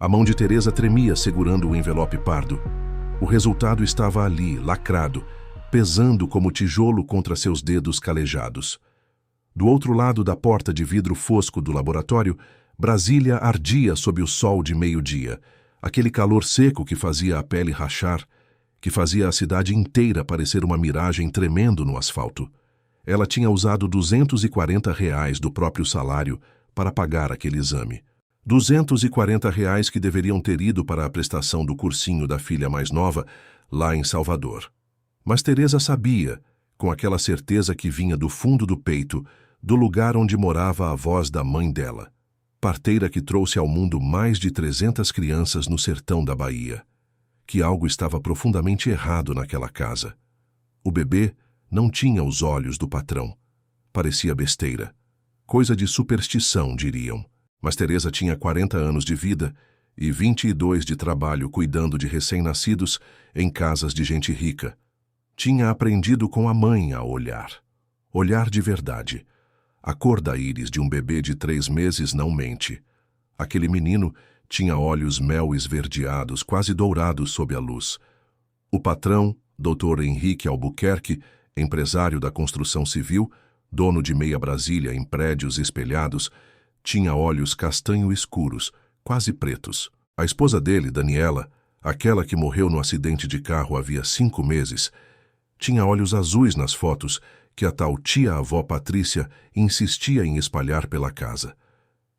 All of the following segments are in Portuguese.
A mão de Teresa tremia segurando o envelope pardo. O resultado estava ali, lacrado, pesando como tijolo contra seus dedos calejados. Do outro lado da porta de vidro fosco do laboratório, Brasília ardia sob o sol de meio-dia, aquele calor seco que fazia a pele rachar, que fazia a cidade inteira parecer uma miragem tremendo no asfalto. Ela tinha usado R$ 240 do próprio salário para pagar aquele exame. R$ 240 que deveriam ter ido para a prestação do cursinho da filha mais nova, lá em Salvador. Mas Teresa sabia, com aquela certeza que vinha do fundo do peito, do lugar onde morava a voz da mãe dela, parteira que trouxe ao mundo mais de 300 crianças no sertão da Bahia, que algo estava profundamente errado naquela casa. O bebê não tinha os olhos do patrão. Parecia besteira. Coisa de superstição, diriam. Mas Teresa tinha 40 anos de vida e 22 de trabalho cuidando de recém-nascidos em casas de gente rica. Tinha aprendido com a mãe a olhar. Olhar de verdade. A cor da íris de um bebê de 3 meses não mente. Aquele menino tinha olhos mel esverdeados, quase dourados sob a luz. O patrão, Dr. Henrique Albuquerque, empresário da construção civil, dono de meia Brasília em prédios espelhados, tinha olhos castanho escuros, quase pretos. A esposa dele, Daniela, aquela que morreu no acidente de carro havia 5 meses, tinha olhos azuis nas fotos que a tal tia-avó Patrícia insistia em espalhar pela casa.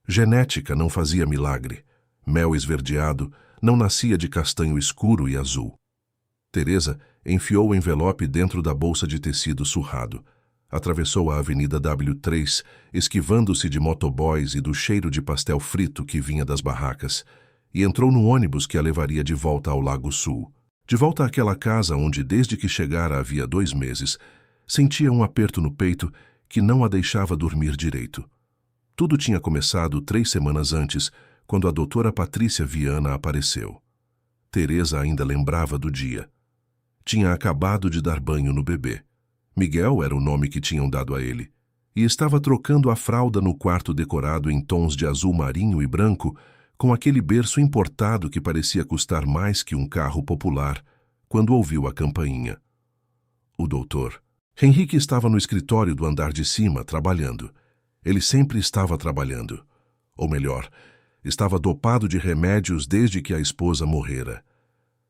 Genética não fazia milagre. Mel esverdeado não nascia de castanho escuro e azul. Teresa enfiou o envelope dentro da bolsa de tecido surrado. Atravessou a Avenida W3, esquivando-se de motoboys e do cheiro de pastel frito que vinha das barracas, e entrou no ônibus que a levaria de volta ao Lago Sul. De volta àquela casa onde, desde que chegara havia 2 meses, sentia um aperto no peito que não a deixava dormir direito. Tudo tinha começado 3 semanas antes, quando a doutora Patrícia Viana apareceu. Teresa ainda lembrava do dia. Tinha acabado de dar banho no bebê. Miguel era o nome que tinham dado a ele, e estava trocando a fralda no quarto decorado em tons de azul marinho e branco, com aquele berço importado que parecia custar mais que um carro popular, quando ouviu a campainha. O doutor. Henrique estava no escritório do andar de cima, trabalhando. Ele sempre estava trabalhando. Ou melhor, estava dopado de remédios desde que a esposa morrera.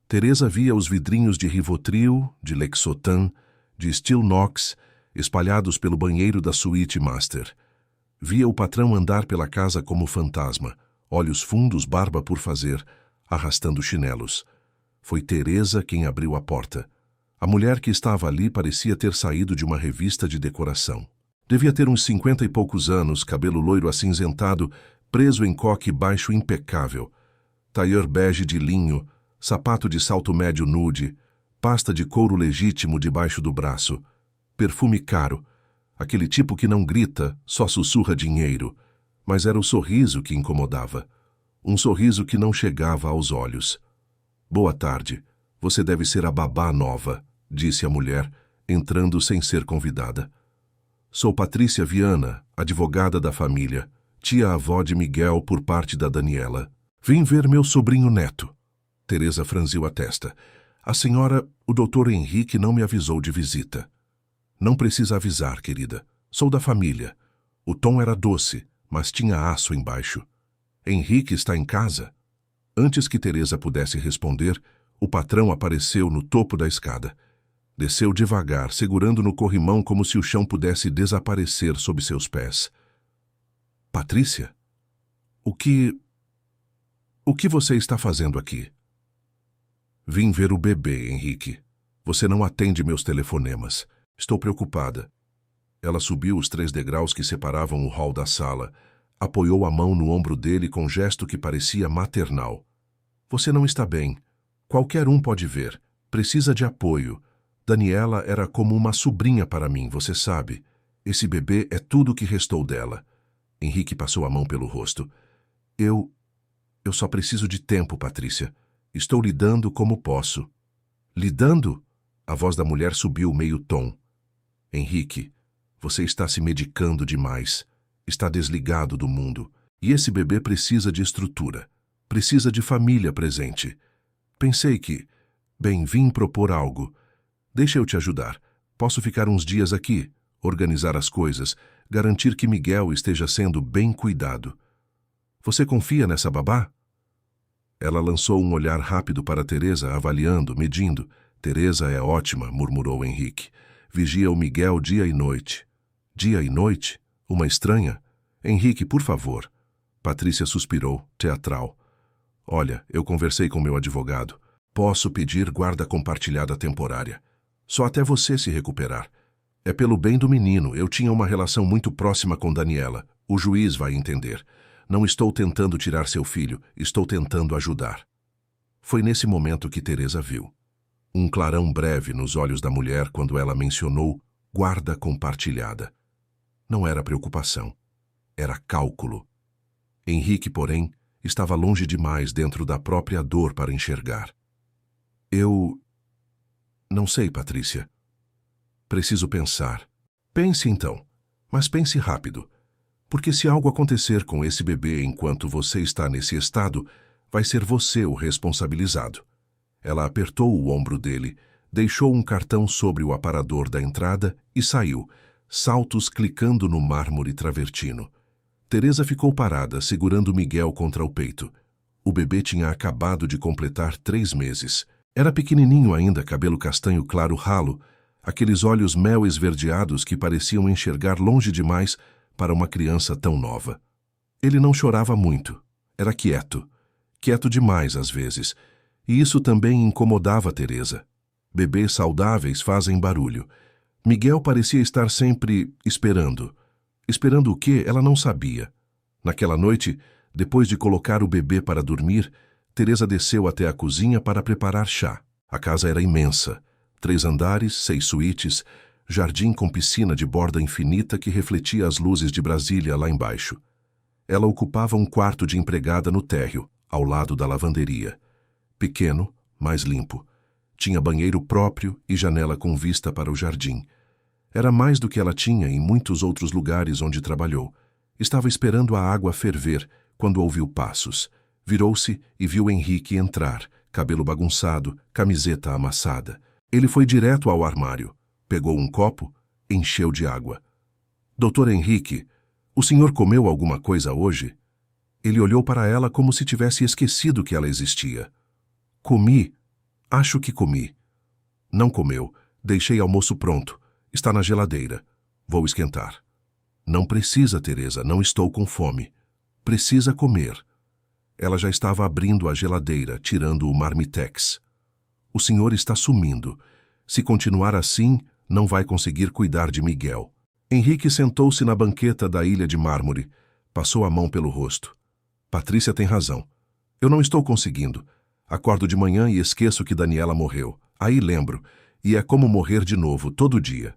Teresa via os vidrinhos de Rivotril, de Lexotan, de Stilnox, espalhados pelo banheiro da suíte master. Via o patrão andar pela casa como fantasma, olhos fundos, barba por fazer, arrastando chinelos. Foi Teresa quem abriu a porta. A mulher que estava ali parecia ter saído de uma revista de decoração. Devia ter uns 50 e poucos anos, cabelo loiro acinzentado, preso em coque baixo impecável, tailleur bege de linho, sapato de salto médio nude, pasta de couro legítimo debaixo do braço, perfume caro, aquele tipo que não grita, só sussurra dinheiro, mas era o sorriso que incomodava, um sorriso que não chegava aos olhos. Boa tarde, você deve ser a babá nova, disse a mulher, entrando sem ser convidada. Sou Patrícia Viana, advogada da família, tia-avó de Miguel por parte da Daniela. Vim ver meu sobrinho neto. Teresa franziu a testa. A senhora, o doutor Henrique, não me avisou de visita. Não precisa avisar, querida. Sou da família. O tom era doce, mas tinha aço embaixo. Henrique está em casa? Antes que Teresa pudesse responder, o patrão apareceu no topo da escada. Desceu devagar, segurando no corrimão como se o chão pudesse desaparecer sob seus pés. Patrícia? O que você está fazendo aqui? Vim ver o bebê, Henrique. Você não atende meus telefonemas. Estou preocupada. Ela subiu os 3 degraus que separavam o hall da sala, apoiou a mão no ombro dele com gesto que parecia maternal. Você não está bem. Qualquer um pode ver. Precisa de apoio. Daniela era como uma sobrinha para mim, você sabe. Esse bebê é tudo o que restou dela. Henrique passou a mão pelo rosto. Eu só preciso de tempo, Patrícia. Estou lidando como posso. Lidando? A voz da mulher subiu meio tom. Henrique, você está se medicando demais. Está desligado do mundo. E esse bebê precisa de estrutura. Precisa de família presente. Pensei que... Bem, vim propor algo. Deixa eu te ajudar. Posso ficar uns dias aqui, organizar as coisas, garantir que Miguel esteja sendo bem cuidado. Você confia nessa babá? Ela lançou um olhar rápido para Teresa, avaliando, medindo. Teresa é ótima, murmurou Henrique. Vigia o Miguel dia e noite. Dia e noite? Uma estranha? Henrique, por favor. Patrícia suspirou, teatral. Olha, eu conversei com meu advogado. Posso pedir guarda compartilhada temporária. Só até você se recuperar. É pelo bem do menino, eu tinha uma relação muito próxima com Daniela. O juiz vai entender. Não estou tentando tirar seu filho, estou tentando ajudar. Foi nesse momento que Teresa viu. Um clarão breve nos olhos da mulher quando ela mencionou guarda compartilhada. Não era preocupação, era cálculo. Henrique, porém, estava longe demais dentro da própria dor para enxergar. Eu... Não sei, Patrícia. Preciso pensar. Pense então, mas pense rápido. Porque se algo acontecer com esse bebê enquanto você está nesse estado, vai ser você o responsabilizado. Ela apertou o ombro dele, deixou um cartão sobre o aparador da entrada e saiu, saltos clicando no mármore travertino. Teresa ficou parada, segurando Miguel contra o peito. O bebê tinha acabado de completar 3 meses. Era pequenininho ainda, cabelo castanho claro ralo, aqueles olhos mel esverdeados que pareciam enxergar longe demais para uma criança tão nova. Ele não chorava muito, era quieto, quieto demais às vezes, e isso também incomodava Teresa. Bebês saudáveis fazem barulho. Miguel parecia estar sempre esperando. Esperando o quê? Ela não sabia. Naquela noite, depois de colocar o bebê para dormir, Teresa desceu até a cozinha para preparar chá. A casa era imensa. 3 andares, 6 suítes, jardim com piscina de borda infinita que refletia as luzes de Brasília lá embaixo. Ela ocupava um quarto de empregada no térreo, ao lado da lavanderia. Pequeno, mas limpo. Tinha banheiro próprio e janela com vista para o jardim. Era mais do que ela tinha em muitos outros lugares onde trabalhou. Estava esperando a água ferver quando ouviu passos. Virou-se e viu Henrique entrar, cabelo bagunçado, camiseta amassada. Ele foi direto ao armário, pegou um copo, encheu de água. Doutor Henrique, o senhor comeu alguma coisa hoje? Ele olhou para ela como se tivesse esquecido que ela existia. Comi. Acho que comi. Não comeu. Deixei almoço pronto. Está na geladeira. Vou esquentar. Não precisa, Teresa, não estou com fome. Precisa comer. Ela já estava abrindo a geladeira, tirando o marmitex. O senhor está sumindo. Se continuar assim, não vai conseguir cuidar de Miguel. Henrique sentou-se na banqueta da ilha de mármore. Passou a mão pelo rosto. Patrícia tem razão. Eu não estou conseguindo. Acordo de manhã e esqueço que Daniela morreu. Aí lembro. E é como morrer de novo, todo dia.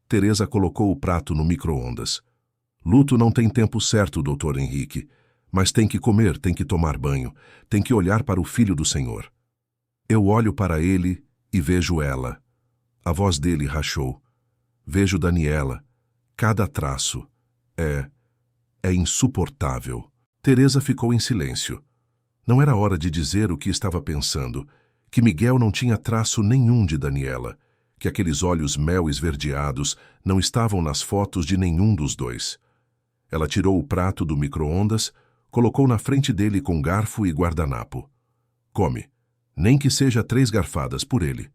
Teresa colocou o prato no micro-ondas. Luto não tem tempo certo, doutor Henrique. Mas tem que comer, tem que tomar banho, tem que olhar para o filho do Senhor. Eu olho para ele e vejo ela. A voz dele rachou. Vejo Daniela. Cada traço. É insuportável. Teresa ficou em silêncio. Não era hora de dizer o que estava pensando, que Miguel não tinha traço nenhum de Daniela, que aqueles olhos mel esverdeados não estavam nas fotos de nenhum dos dois. Ela tirou o prato do micro-ondas, colocou na frente dele com garfo e guardanapo. Come, nem que seja 3 garfadas por ele.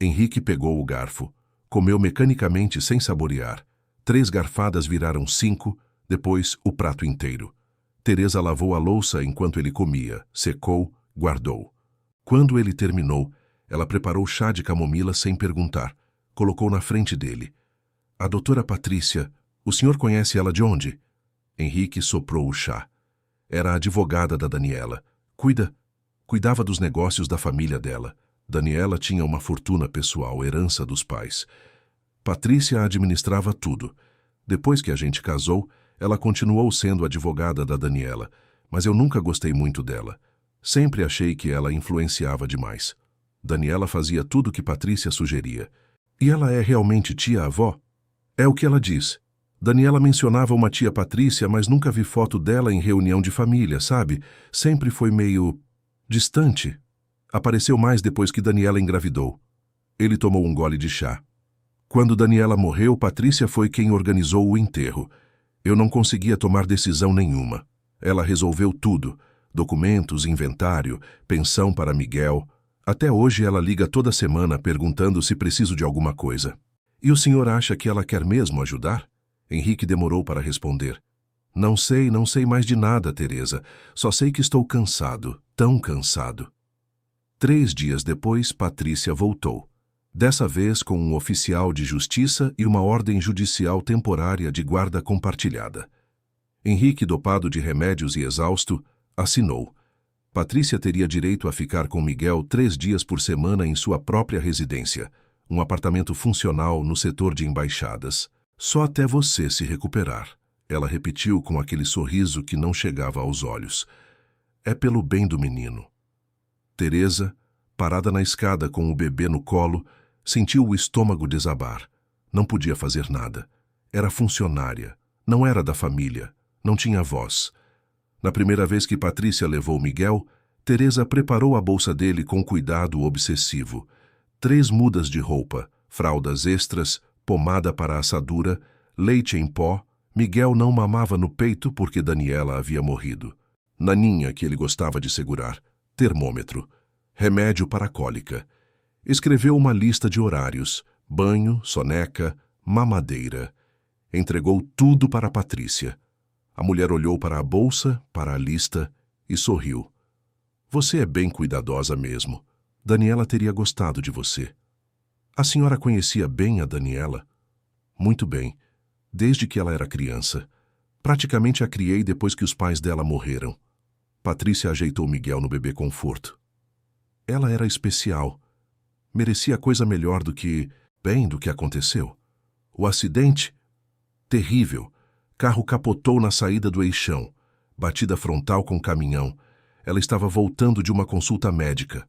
Henrique pegou o garfo, comeu mecanicamente sem saborear. 3 garfadas viraram 5, depois o prato inteiro. Teresa lavou a louça enquanto ele comia, secou, guardou. Quando ele terminou, ela preparou chá de camomila sem perguntar. Colocou na frente dele. A doutora Patrícia, o senhor conhece ela de onde? Henrique soprou o chá. Era a advogada da Daniela. Cuidava dos negócios da família dela. Daniela tinha uma fortuna pessoal, herança dos pais. Patrícia administrava tudo. Depois que a gente casou, ela continuou sendo advogada da Daniela, mas eu nunca gostei muito dela. Sempre achei que ela influenciava demais. Daniela fazia tudo o que Patrícia sugeria. E ela é realmente tia-avó? É o que ela diz. Daniela mencionava uma tia Patrícia, mas nunca vi foto dela em reunião de família, sabe? Sempre foi meio distante. Apareceu mais depois que Daniela engravidou. Ele tomou um gole de chá. Quando Daniela morreu, Patrícia foi quem organizou o enterro. Eu não conseguia tomar decisão nenhuma. Ela resolveu tudo. Documentos, inventário, pensão para Miguel. Até hoje ela liga toda semana perguntando se preciso de alguma coisa. E o senhor acha que ela quer mesmo ajudar? Henrique demorou para responder. Não sei mais de nada, Teresa. Só sei que estou cansado, tão cansado. 3 dias depois, Patrícia voltou. Dessa vez com um oficial de justiça e uma ordem judicial temporária de guarda compartilhada. Henrique, dopado de remédios e exausto, assinou. Patrícia teria direito a ficar com Miguel 3 dias por semana em sua própria residência, um apartamento funcional no setor de embaixadas. Só até você se recuperar, ela repetiu com aquele sorriso que não chegava aos olhos. É pelo bem do menino. Teresa, parada na escada com o bebê no colo, sentiu o estômago desabar. Não podia fazer nada. Era funcionária, não era da família, não tinha voz. Na primeira vez que Patrícia levou Miguel, Teresa preparou a bolsa dele com cuidado obsessivo. 3 mudas de roupa, fraldas extras, pomada para assadura, leite em pó. Miguel não mamava no peito porque Daniela havia morrido. Naninha, que ele gostava de segurar. Termômetro. Remédio para a cólica. Escreveu uma lista de horários. Banho, soneca, mamadeira. Entregou tudo para Patrícia. A mulher olhou para a bolsa, para a lista e sorriu. Você é bem cuidadosa mesmo. Daniela teria gostado de você. A senhora conhecia bem a Daniela? Muito bem, desde que ela era criança. Praticamente a criei depois que os pais dela morreram. Patrícia ajeitou Miguel no bebê conforto. Ela era especial. Merecia coisa melhor do que aconteceu. O acidente? Terrível. Carro capotou na saída do eixão. Batida frontal com caminhão. Ela estava voltando de uma consulta médica.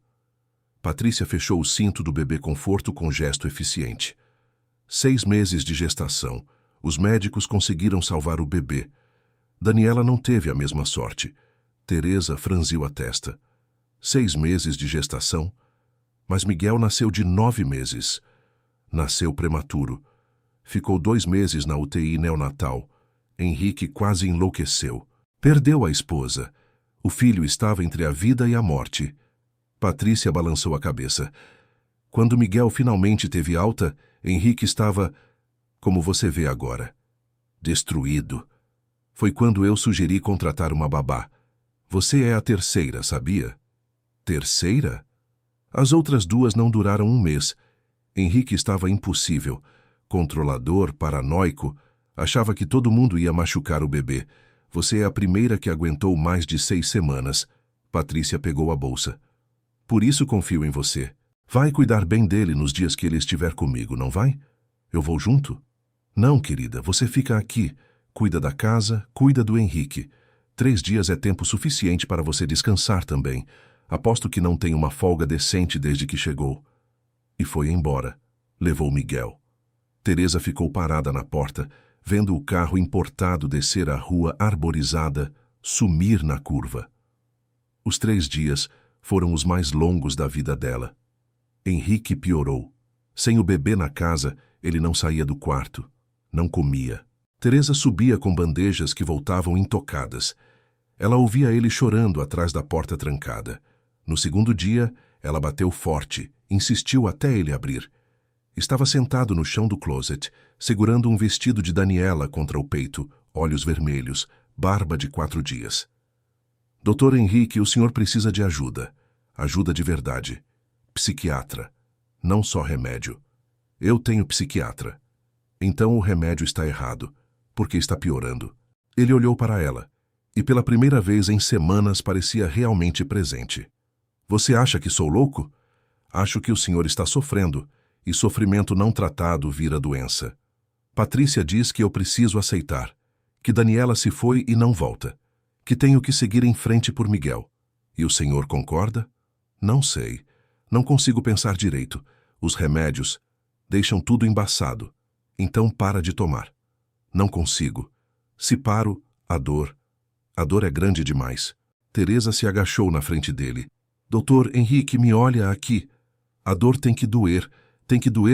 Patrícia fechou o cinto do bebê conforto com gesto eficiente. 6 meses de gestação. Os médicos conseguiram salvar o bebê. Daniela não teve a mesma sorte. Teresa franziu a testa. 6 meses de gestação? Mas Miguel nasceu de 9 meses. Nasceu prematuro. Ficou 2 meses na UTI neonatal. Henrique quase enlouqueceu. Perdeu a esposa. O filho estava entre a vida e a morte. Patrícia balançou a cabeça. Quando Miguel finalmente teve alta, Henrique estava, como você vê agora, destruído. Foi quando eu sugeri contratar uma babá. Você é a terceira, sabia? Terceira? As outras 2 não duraram 1 mês. Henrique estava impossível. Controlador, paranoico. Achava que todo mundo ia machucar o bebê. Você é a primeira que aguentou mais de 6 semanas. Patrícia pegou a bolsa. Por isso confio em você. Vai cuidar bem dele nos dias que ele estiver comigo, não vai? Eu vou junto? Não, querida, você fica aqui. Cuida da casa, cuida do Henrique. 3 dias é tempo suficiente para você descansar também. Aposto que não tem uma folga decente desde que chegou. E foi embora. Levou Miguel. Teresa ficou parada na porta, vendo o carro importado descer a rua arborizada, sumir na curva. Os 3 dias foram os mais longos da vida dela. Henrique piorou. Sem o bebê na casa, ele não saía do quarto. Não comia. Teresa subia com bandejas que voltavam intocadas. Ela ouvia ele chorando atrás da porta trancada. No segundo dia, ela bateu forte, insistiu até ele abrir. Estava sentado no chão do closet, segurando um vestido de Daniela contra o peito, olhos vermelhos, barba de 4 dias. Doutor Henrique, o senhor precisa de ajuda. Ajuda de verdade. Psiquiatra. Não só remédio. Eu tenho psiquiatra. Então o remédio está errado, porque está piorando. Ele olhou para ela, e pela primeira vez em semanas parecia realmente presente. Você acha que sou louco? Acho que o senhor está sofrendo, e sofrimento não tratado vira doença. Patrícia diz que eu preciso aceitar, que Daniela se foi e não volta, que tenho que seguir em frente por Miguel. E o senhor concorda? Não sei. Não consigo pensar direito. Os remédios deixam tudo embaçado. Então para de tomar. Não consigo. Se paro, a dor é grande demais. Teresa se agachou na frente dele. Doutor Henrique, me olha aqui. A dor tem que doer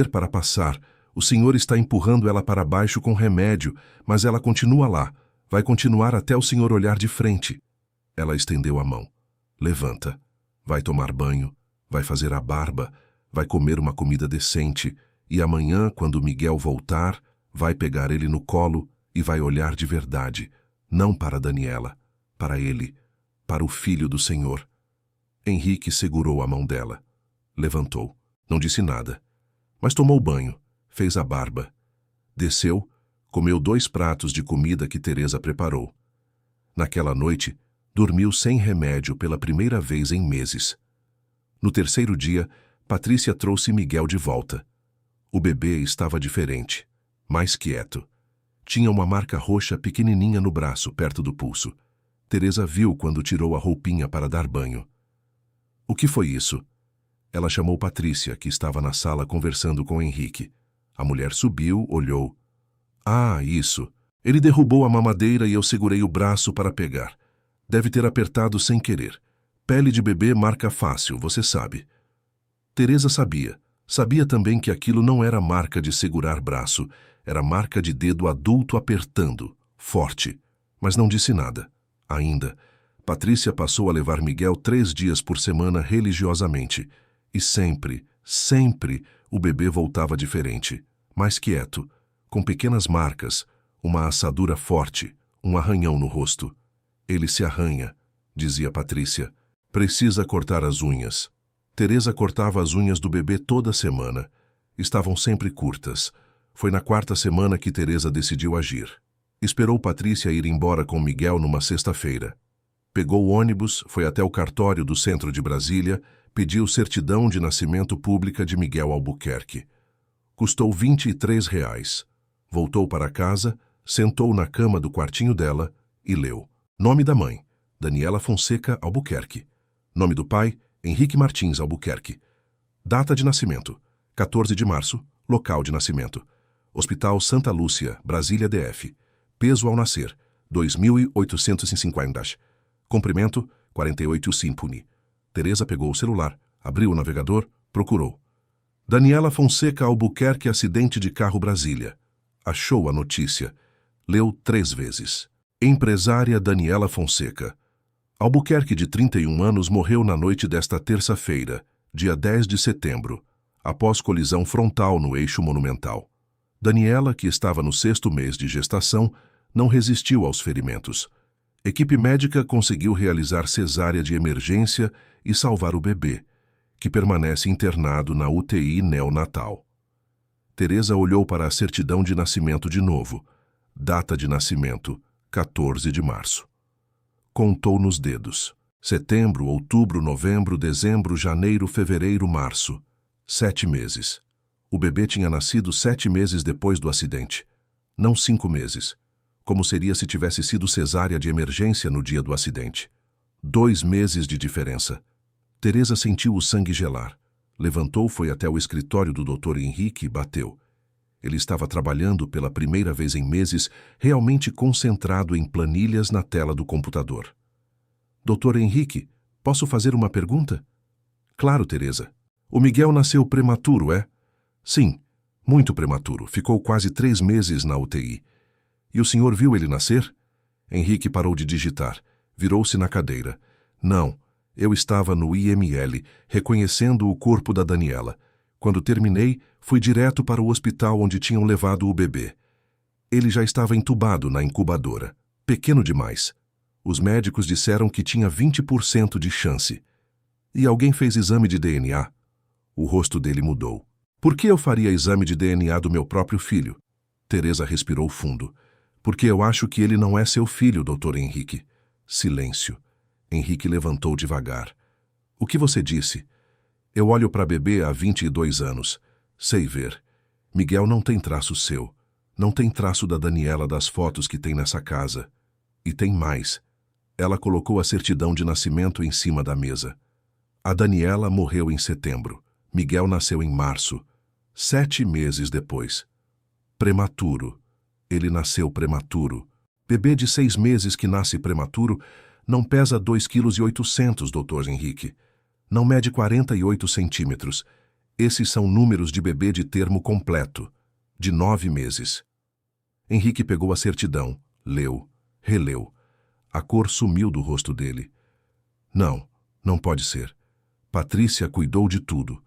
para passar. O senhor está empurrando ela para baixo com remédio, mas ela continua lá. Vai continuar até o senhor olhar de frente. Ela estendeu a mão. Levanta. Vai tomar banho, vai fazer a barba, vai comer uma comida decente, e amanhã, quando Miguel voltar, vai pegar ele no colo e vai olhar de verdade, não para Daniela, para ele, para o filho do Senhor. Henrique segurou a mão dela. Levantou. Não disse nada. Mas tomou banho, fez a barba. Desceu, comeu 2 pratos de comida que Teresa preparou. Naquela noite, dormiu sem remédio pela primeira vez em meses. No terceiro dia, Patrícia trouxe Miguel de volta. O bebê estava diferente, mais quieto. Tinha uma marca roxa pequenininha no braço, perto do pulso. Teresa viu quando tirou a roupinha para dar banho. O que foi isso? Ela chamou Patrícia, que estava na sala conversando com Henrique. A mulher subiu, olhou. Ah, isso. Ele derrubou a mamadeira e eu segurei o braço para pegar. Deve ter apertado sem querer. Pele de bebê marca fácil, você sabe. Teresa sabia. Sabia também que aquilo não era marca de segurar braço, era marca de dedo adulto apertando, forte. Mas não disse nada. Ainda. Patrícia passou a levar Miguel 3 dias por semana religiosamente. E sempre, o bebê voltava diferente, mais quieto, com pequenas marcas, uma assadura forte, um arranhão no rosto. Ele se arranha, dizia Patrícia. Precisa cortar as unhas. Teresa cortava as unhas do bebê toda semana. Estavam sempre curtas. Foi na 4ª semana que Teresa decidiu agir. Esperou Patrícia ir embora com Miguel numa sexta-feira. Pegou o ônibus, foi até o cartório do centro de Brasília, pediu certidão de nascimento pública de Miguel Albuquerque. Custou R$ 23. Voltou para casa, sentou na cama do quartinho dela e leu. Nome da mãe, Daniela Fonseca Albuquerque. Nome do pai, Henrique Martins Albuquerque. Data de nascimento, 14 de março, local de nascimento. Hospital Santa Lúcia, Brasília DF. Peso ao nascer, 2.850. Comprimento, 48 Symphony. Teresa pegou o celular, abriu o navegador, procurou. Daniela Fonseca Albuquerque, acidente de carro Brasília. Achou a notícia. Leu 3 vezes. Empresária Daniela Fonseca. Albuquerque, de 31 anos, morreu na noite desta terça-feira, dia 10 de setembro, após colisão frontal no eixo monumental. Daniela, que estava no 6º mês de gestação, não resistiu aos ferimentos. Equipe médica conseguiu realizar cesárea de emergência e salvar o bebê, que permanece internado na UTI neonatal. Teresa olhou para a certidão de nascimento de novo. Data de nascimento, 14 de março. Contou nos dedos. Setembro, outubro, novembro, dezembro, janeiro, fevereiro, março. 7 meses. O bebê tinha nascido 7 meses depois do acidente. Não 5 meses. Como seria se tivesse sido cesárea de emergência no dia do acidente. 2 meses de diferença. Teresa sentiu o sangue gelar. Levantou, foi até o escritório do Dr. Henrique e bateu. Ele estava trabalhando pela primeira vez em meses, realmente concentrado em planilhas na tela do computador. Dr. Henrique, posso fazer uma pergunta? Claro, Teresa. O Miguel nasceu prematuro, é? Sim, muito prematuro. Ficou quase 3 meses na UTI. E o senhor viu ele nascer? Henrique parou de digitar. Virou-se na cadeira. Não, eu estava no IML, reconhecendo o corpo da Daniela. Quando terminei, fui direto para o hospital onde tinham levado o bebê. Ele já estava entubado na incubadora. Pequeno demais. Os médicos disseram que tinha 20% de chance. E alguém fez exame de DNA. O rosto dele mudou. Por que eu faria exame de DNA do meu próprio filho? Teresa respirou fundo. Porque eu acho que ele não é seu filho, Dr. Henrique. Silêncio. Henrique levantou devagar. O que você disse? Eu olho para bebê há 22 anos. Sei ver. Miguel não tem traço seu. Não tem traço da Daniela das fotos que tem nessa casa. E tem mais. Ela colocou a certidão de nascimento em cima da mesa. A Daniela morreu em setembro. Miguel nasceu em março. 7 meses depois. Prematuro. Ele nasceu prematuro. Bebê de 6 meses que nasce prematuro não pesa 2,8 kg, Dr. Henrique. Não mede 48 centímetros. Esses são números de bebê de termo completo, de 9 meses. Henrique pegou a certidão, leu, releu. A cor sumiu do rosto dele. Não, não pode ser. Patrícia cuidou de tudo.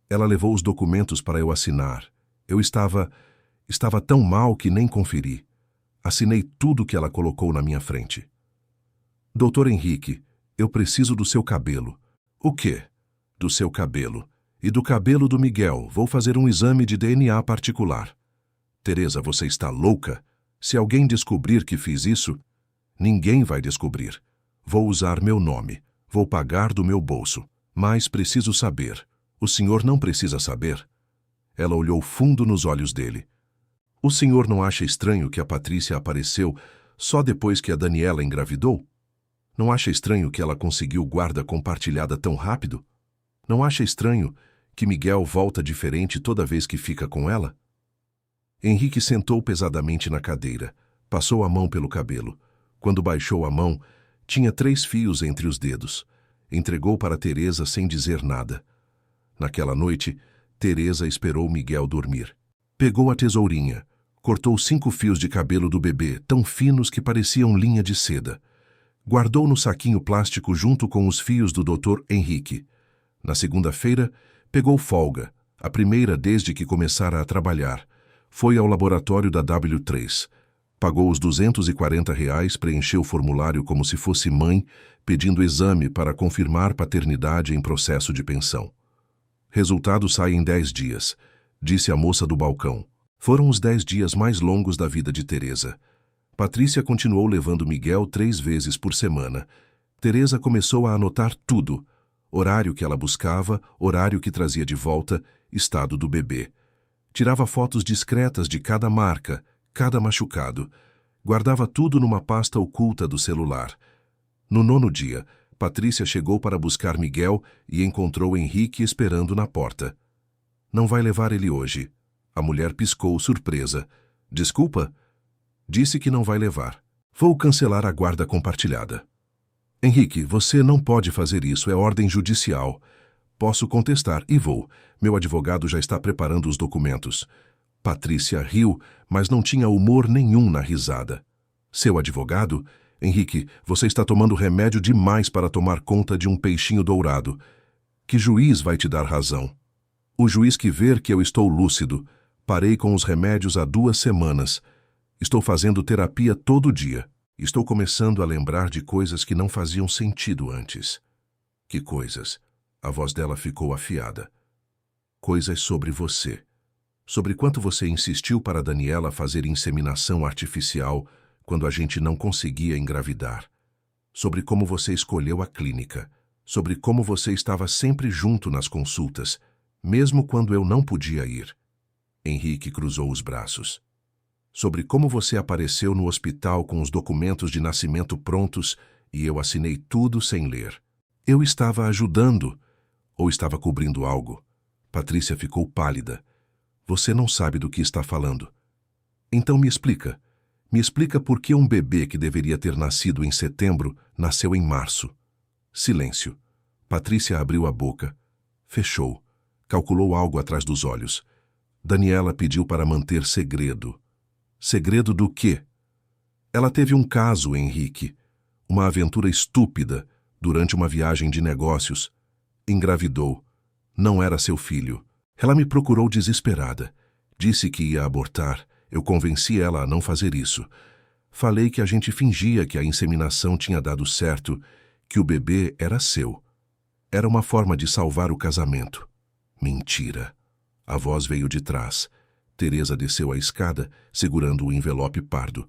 Ela levou os documentos para eu assinar. Eu estava tão mal que nem conferi. Assinei tudo que ela colocou na minha frente. Doutor Henrique, eu preciso do seu cabelo. O quê? Do seu cabelo. E do cabelo do Miguel. Vou fazer um exame de DNA particular. Teresa, você está louca? Se alguém descobrir que fiz isso, ninguém vai descobrir. Vou usar meu nome. Vou pagar do meu bolso. Mas preciso saber. O senhor não precisa saber? Ela olhou fundo nos olhos dele. O senhor não acha estranho que a Patrícia apareceu só depois que a Daniela engravidou? Não acha estranho que ela conseguiu guarda compartilhada tão rápido? Não acha estranho que Miguel volta diferente toda vez que fica com ela? Henrique sentou pesadamente na cadeira, passou a mão pelo cabelo. Quando baixou a mão, tinha 3 fios entre os dedos. Entregou para Teresa sem dizer nada. Naquela noite, Teresa esperou Miguel dormir. Pegou a tesourinha, cortou 5 fios de cabelo do bebê, tão finos que pareciam linha de seda. Guardou no saquinho plástico junto com os fios do Dr. Henrique. Na segunda-feira, pegou folga, a primeira desde que começara a trabalhar. Foi ao laboratório da W3. Pagou os R$ 240, preencheu o formulário como se fosse mãe, pedindo exame para confirmar paternidade em processo de pensão. Resultado sai em 10 dias, disse a moça do balcão. Foram os 10 dias mais longos da vida de Teresa. Patrícia continuou levando Miguel 3 vezes por semana. Teresa começou a anotar tudo: horário que ela buscava, horário que trazia de volta, estado do bebê. Tirava fotos discretas de cada marca, cada machucado. Guardava tudo numa pasta oculta do celular. No 9º dia, Patrícia chegou para buscar Miguel e encontrou Henrique esperando na porta. Não vai levar ele hoje. A mulher piscou, surpresa. Desculpa? Disse que não vai levar. Vou cancelar a guarda compartilhada. Henrique, você não pode fazer isso, é ordem judicial. Posso contestar e vou. Meu advogado já está preparando os documentos. Patrícia riu, mas não tinha humor nenhum na risada. Seu advogado? Henrique, você está tomando remédio demais para tomar conta de um peixinho dourado. Que juiz vai te dar razão? O juiz que ver que eu estou lúcido. Parei com os remédios há 2 semanas. Estou fazendo terapia todo dia. Estou começando a lembrar de coisas que não faziam sentido antes. Que coisas? A voz dela ficou afiada. Coisas sobre você. Sobre quanto você insistiu para Daniela fazer inseminação artificial quando a gente não conseguia engravidar. Sobre como você escolheu a clínica. Sobre como você estava sempre junto nas consultas, mesmo quando eu não podia ir. Henrique cruzou os braços. Sobre como você apareceu no hospital com os documentos de nascimento prontos e eu assinei tudo sem ler. Eu estava ajudando ou estava cobrindo algo? Patrícia ficou pálida. Você não sabe do que está falando. Então me explica. Me explica por que um bebê que deveria ter nascido em setembro nasceu em março. Silêncio. Patrícia abriu a boca. Fechou. Calculou algo atrás dos olhos. Daniela pediu para manter segredo. Segredo do quê? Ela teve um caso, Henrique. Uma aventura estúpida durante uma viagem de negócios. Engravidou. Não era seu filho. Ela me procurou desesperada. Disse que ia abortar. Eu convenci ela a não fazer isso. Falei que a gente fingia que a inseminação tinha dado certo, que o bebê era seu. Era uma forma de salvar o casamento. Mentira. A voz veio de trás. Teresa desceu a escada, segurando o envelope pardo.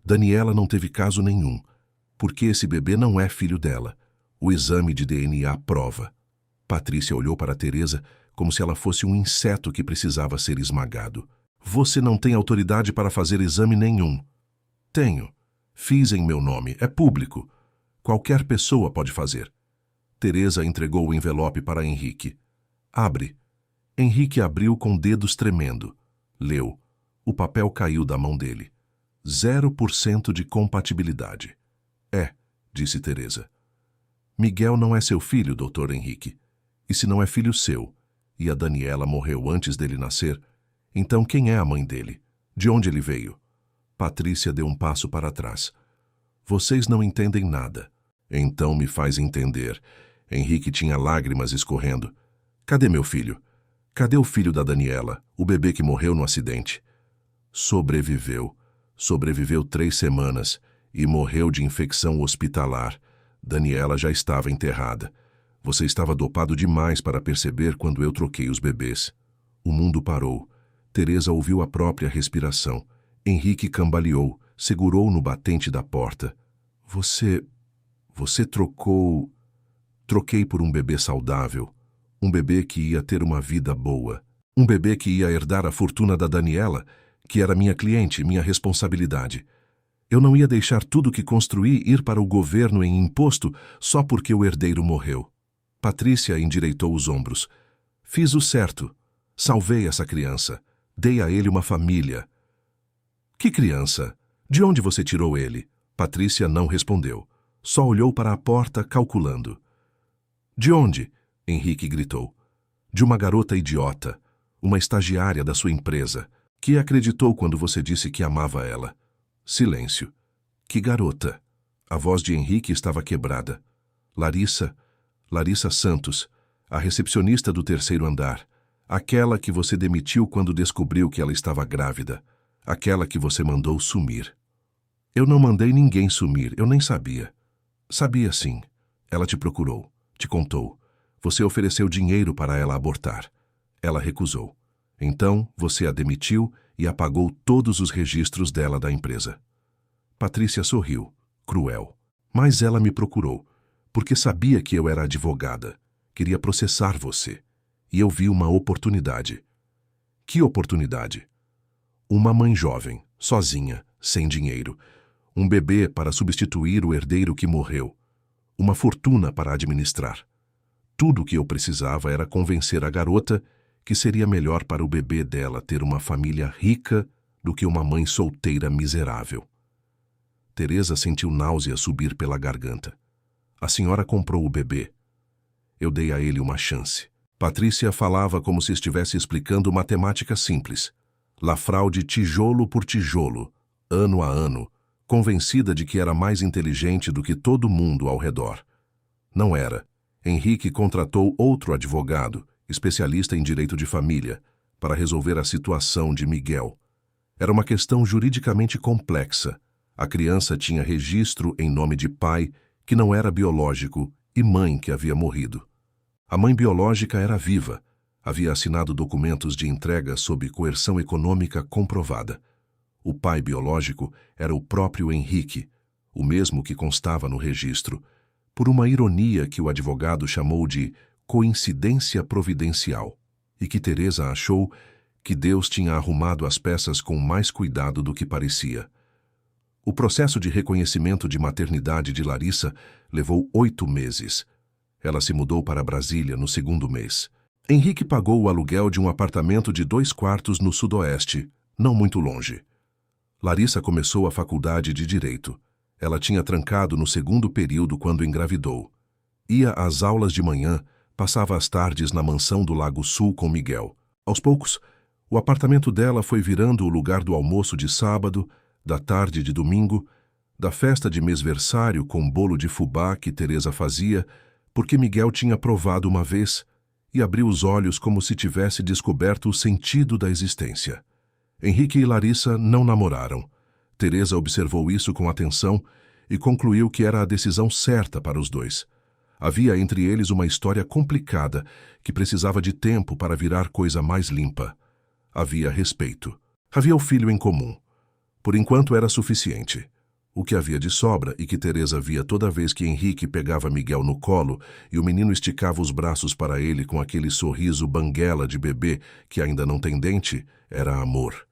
Daniela não teve caso nenhum, porque esse bebê não é filho dela. O exame de DNA prova. Patrícia olhou para Teresa como se ela fosse um inseto que precisava ser esmagado. Você não tem autoridade para fazer exame nenhum. Tenho. Fiz em meu nome. É público. Qualquer pessoa pode fazer. Teresa entregou o envelope para Henrique. Abre. Henrique abriu com dedos tremendo. Leu. O papel caiu da mão dele. 0% de compatibilidade. É, disse Teresa. Miguel não é seu filho, Dr. Henrique. E se não é filho seu, e a Daniela morreu antes dele nascer, então quem é a mãe dele? De onde ele veio? Patrícia deu um passo para trás. Vocês não entendem nada. Então me faz entender. Henrique tinha lágrimas escorrendo. Cadê meu filho? Cadê o filho da Daniela, o bebê que morreu no acidente? Sobreviveu. Sobreviveu 3 semanas e morreu de infecção hospitalar. Daniela já estava enterrada. Você estava dopado demais para perceber quando eu troquei os bebês. O mundo parou. Teresa ouviu a própria respiração. Henrique cambaleou, segurou no batente da porta. Você trocou... Troquei por um bebê saudável. Um bebê que ia ter uma vida boa. Um bebê que ia herdar a fortuna da Daniela, que era minha cliente, minha responsabilidade. Eu não ia deixar tudo que construí ir para o governo em imposto só porque o herdeiro morreu. Patrícia endireitou os ombros. Fiz o certo. Salvei essa criança. Dei a ele uma família. Que criança? De onde você tirou ele? Patrícia não respondeu. Só olhou para a porta, calculando. De onde? Henrique gritou. De uma garota idiota, uma estagiária da sua empresa, que acreditou quando você disse que amava ela. Silêncio. Que garota? A voz de Henrique estava quebrada. Larissa Santos, a recepcionista do 3º andar, aquela que você demitiu quando descobriu que ela estava grávida, aquela que você mandou sumir. Eu não mandei ninguém sumir, eu nem sabia. Sabia sim. Ela te procurou, te contou. Você ofereceu dinheiro para ela abortar. Ela recusou. Então, você a demitiu e apagou todos os registros dela da empresa. Patrícia sorriu, cruel. Mas ela me procurou, porque sabia que eu era advogada. Queria processar você. E eu vi uma oportunidade. Que oportunidade? Uma mãe jovem, sozinha, sem dinheiro. Um bebê para substituir o herdeiro que morreu. Uma fortuna para administrar. Tudo o que eu precisava era convencer a garota que seria melhor para o bebê dela ter uma família rica do que uma mãe solteira miserável. Teresa sentiu náusea subir pela garganta. A senhora comprou o bebê. Eu dei a ele uma chance. Patrícia falava como se estivesse explicando matemática simples. Lafraude tijolo por tijolo, ano a ano, convencida de que era mais inteligente do que todo mundo ao redor. Não era. Henrique contratou outro advogado, especialista em direito de família, para resolver a situação de Miguel. Era uma questão juridicamente complexa. A criança tinha registro em nome de pai, que não era biológico, e mãe que havia morrido. A mãe biológica era viva. Havia assinado documentos de entrega sob coerção econômica comprovada. O pai biológico era o próprio Henrique, o mesmo que constava no registro, por uma ironia que o advogado chamou de coincidência providencial, e que Teresa achou que Deus tinha arrumado as peças com mais cuidado do que parecia. O processo de reconhecimento de maternidade de Larissa levou 8 meses. Ela se mudou para Brasília no 2º mês. Henrique pagou o aluguel de um apartamento de 2 quartos no sudoeste, não muito longe. Larissa começou a faculdade de Direito. Ela tinha trancado no 2º período quando engravidou. Ia às aulas de manhã, passava as tardes na mansão do Lago Sul com Miguel. Aos poucos, o apartamento dela foi virando o lugar do almoço de sábado, da tarde de domingo, da festa de mêsversário com bolo de fubá que Teresa fazia, porque Miguel tinha provado uma vez e abriu os olhos como se tivesse descoberto o sentido da existência. Henrique e Larissa não namoraram. Teresa observou isso com atenção e concluiu que era a decisão certa para os dois. Havia entre eles uma história complicada que precisava de tempo para virar coisa mais limpa. Havia respeito. Havia o filho em comum. Por enquanto era suficiente. O que havia de sobra e que Teresa via toda vez que Henrique pegava Miguel no colo e o menino esticava os braços para ele com aquele sorriso banguela de bebê que ainda não tem dente, era amor.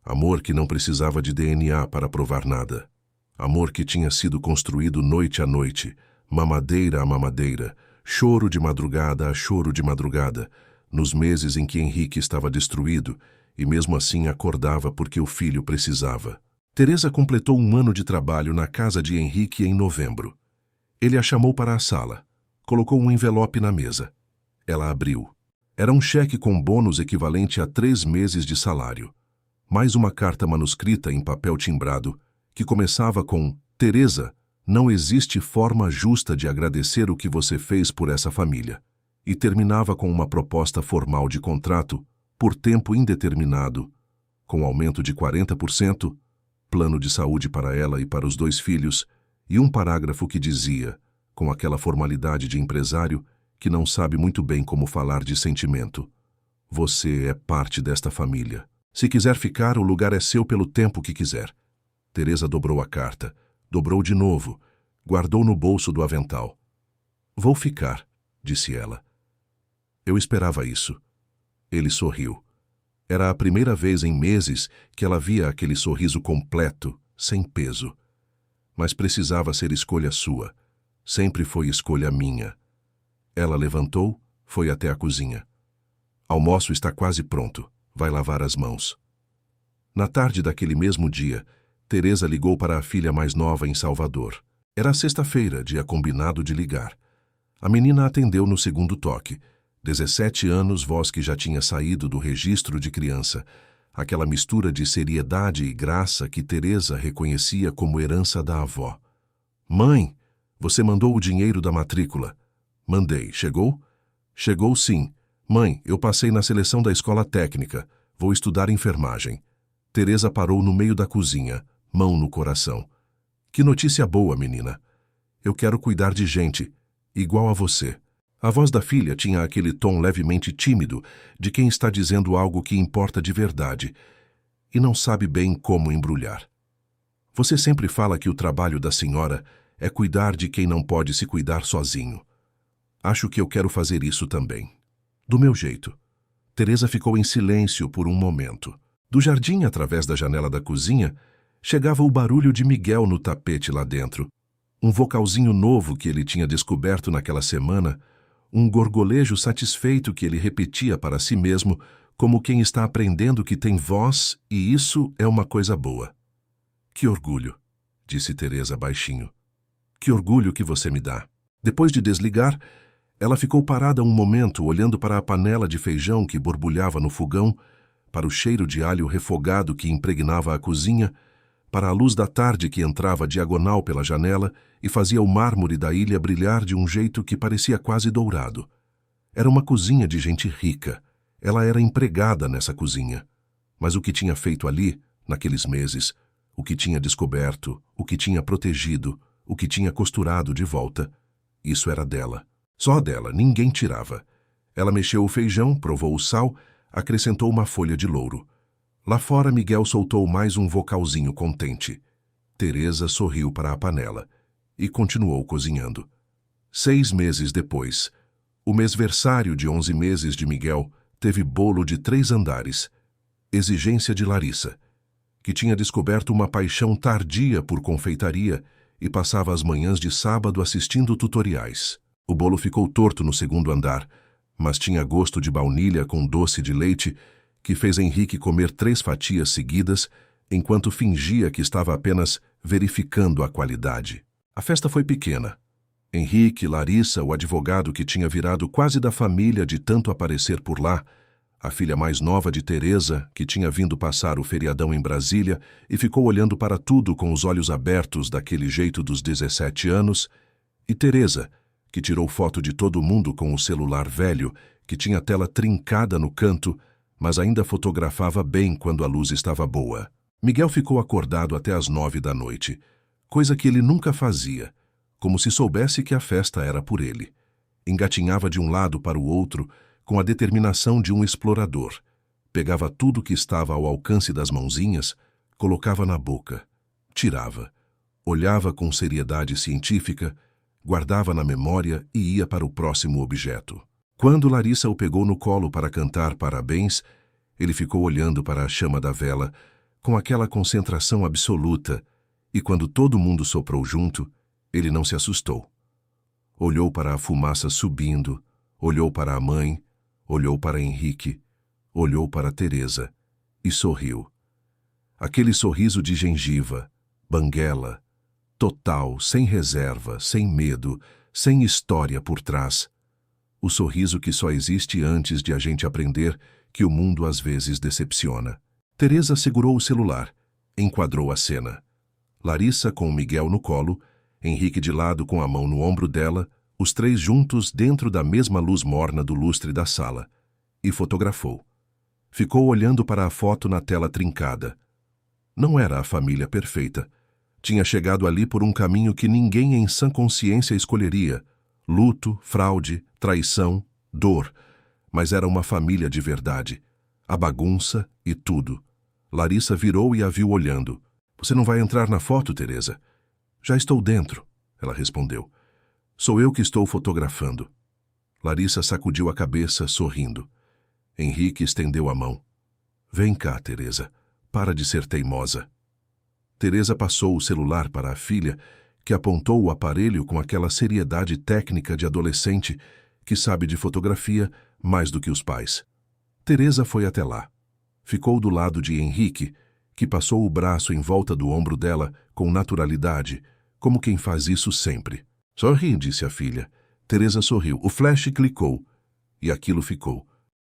Amor que não precisava de DNA para provar nada. Amor que tinha sido construído noite a noite, mamadeira a mamadeira, choro de madrugada a choro de madrugada, nos meses em que Henrique estava destruído e mesmo assim acordava porque o filho precisava. Teresa completou um ano de trabalho na casa de Henrique em novembro. Ele a chamou para a sala. Colocou um envelope na mesa. Ela abriu. Era um cheque com bônus equivalente a 3 meses de salário. Mais uma carta manuscrita em papel timbrado, que começava com: Teresa, não existe forma justa de agradecer o que você fez por essa família. E terminava com uma proposta formal de contrato, por tempo indeterminado, com aumento de 40%, plano de saúde para ela e para os 2 filhos, e um parágrafo que dizia, com aquela formalidade de empresário que não sabe muito bem como falar de sentimento: você é parte desta família. Se quiser ficar, o lugar é seu pelo tempo que quiser. Teresa dobrou a carta, dobrou de novo, guardou no bolso do avental. Vou ficar, disse ela. Eu esperava isso. Ele sorriu. Era a primeira vez em meses que ela via aquele sorriso completo, sem peso. Mas precisava ser escolha sua. Sempre foi escolha minha. Ela levantou, foi até a cozinha. Almoço está quase pronto. Vai lavar as mãos. Na tarde daquele mesmo dia, Teresa ligou para a filha mais nova em Salvador. Era sexta-feira, dia combinado de ligar. A menina atendeu no segundo toque. 17 anos, voz que já tinha saído do registro de criança. Aquela mistura de seriedade e graça que Teresa reconhecia como herança da avó. Mãe, você mandou o dinheiro da matrícula. Mandei. Chegou? Chegou sim. Mãe, eu passei na seleção da escola técnica. Vou estudar enfermagem. Teresa parou no meio da cozinha, mão no coração. Que notícia boa, menina. Eu quero cuidar de gente, igual a você. A voz da filha tinha aquele tom levemente tímido de quem está dizendo algo que importa de verdade e não sabe bem como embrulhar. Você sempre fala que o trabalho da senhora é cuidar de quem não pode se cuidar sozinho. Acho que eu quero fazer isso também. Do meu jeito. Teresa ficou em silêncio por um momento. Do jardim, através da janela da cozinha, chegava o barulho de Miguel no tapete lá dentro. Um vocalzinho novo que ele tinha descoberto naquela semana, um gorgolejo satisfeito que ele repetia para si mesmo, como quem está aprendendo que tem voz e isso é uma coisa boa. Que orgulho, disse Teresa baixinho. Que orgulho que você me dá. Depois de desligar, ela ficou parada um momento olhando para a panela de feijão que borbulhava no fogão, para o cheiro de alho refogado que impregnava a cozinha, para a luz da tarde que entrava diagonal pela janela e fazia o mármore da ilha brilhar de um jeito que parecia quase dourado. Era uma cozinha de gente rica. Ela era empregada nessa cozinha. Mas o que tinha feito ali, naqueles meses, o que tinha descoberto, o que tinha protegido, o que tinha costurado de volta, isso era dela. Só dela, ninguém tirava. Ela mexeu o feijão, provou o sal, acrescentou uma folha de louro. Lá fora, Miguel soltou mais um vocalzinho contente. Teresa sorriu para a panela e continuou cozinhando. 6 meses depois, o mêsversário de 11 meses de Miguel teve bolo de 3 andares. Exigência de Larissa, que tinha descoberto uma paixão tardia por confeitaria e passava as manhãs de sábado assistindo tutoriais. O bolo ficou torto no segundo andar, mas tinha gosto de baunilha com doce de leite, que fez Henrique comer 3 fatias seguidas, enquanto fingia que estava apenas verificando a qualidade. A festa foi pequena. Henrique, Larissa, o advogado que tinha virado quase da família de tanto aparecer por lá, a filha mais nova de Teresa, que tinha vindo passar o feriadão em Brasília e ficou olhando para tudo com os olhos abertos daquele jeito dos 17 anos, e Teresa, que tirou foto de todo mundo com o celular velho, que tinha tela trincada no canto, mas ainda fotografava bem quando a luz estava boa. Miguel ficou acordado até às 9 da noite, coisa que ele nunca fazia, como se soubesse que a festa era por ele. Engatinhava de um lado para o outro, com a determinação de um explorador. Pegava tudo que estava ao alcance das mãozinhas, colocava na boca, tirava, olhava com seriedade científica, guardava na memória e ia para o próximo objeto. Quando Larissa o pegou no colo para cantar parabéns, ele ficou olhando para a chama da vela com aquela concentração absoluta, e quando todo mundo soprou junto, ele não se assustou. Olhou para a fumaça subindo, olhou para a mãe, olhou para Henrique, olhou para Teresa e sorriu. Aquele sorriso de gengiva, banguela, total, sem reserva, sem medo, sem história por trás. O sorriso que só existe antes de a gente aprender que o mundo às vezes decepciona. Teresa segurou o celular, enquadrou a cena. Larissa com o Miguel no colo, Henrique de lado com a mão no ombro dela, os três juntos dentro da mesma luz morna do lustre da sala, e fotografou. Ficou olhando para a foto na tela trincada. Não era a família perfeita. Tinha chegado ali por um caminho que ninguém em sã consciência escolheria. Luto, fraude, traição, dor. Mas era uma família de verdade. A bagunça e tudo. Larissa virou e a viu olhando. Você não vai entrar na foto, Teresa? Já estou dentro, ela respondeu. Sou eu que estou fotografando. Larissa sacudiu a cabeça, sorrindo. Henrique estendeu a mão. Vem cá, Teresa. Para de ser teimosa. Teresa passou o celular para a filha, que apontou o aparelho com aquela seriedade técnica de adolescente que sabe de fotografia mais do que os pais. Teresa foi até lá. Ficou do lado de Henrique, que passou o braço em volta do ombro dela com naturalidade, como quem faz isso sempre. Sorri, disse a filha. Teresa sorriu. O flash clicou. E aquilo ficou.